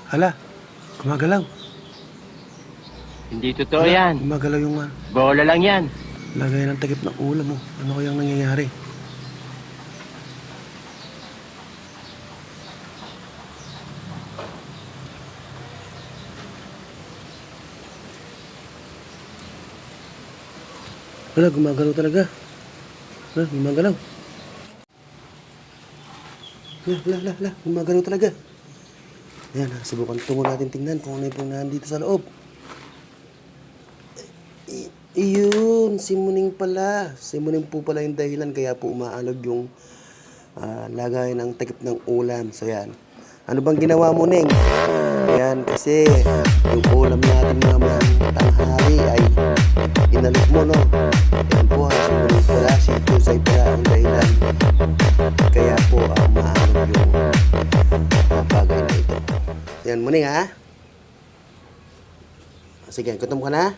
Hala, gumagalaw. Hindi totoo Hala, yan. gumagalaw yung Bola lang yan. lagay ng takip ng ulam mo. Ano kayang nangyayari? Hala, gumagalaw talaga. Hala, gumagalaw. Hala, gumagalaw talaga. Ayan, subukan tungo natin tingnan kung ano yung punahan dito sa loob. Iyon, si Muning pala. Si Muning po pala yung dahilan kaya po umaalog yung lagay ng takip ng ulam. So yan. Ano bang ginawa mo, Neng? Ayan, kasi yung ulam natin naman tanghali ay inalok mo, no? Ayan po, si Muning pala, si Tusay pala ang dahilan. Kaya po umaalog yung bagay na ito. Ayan, Muning, ha? Sige, gutom ka na?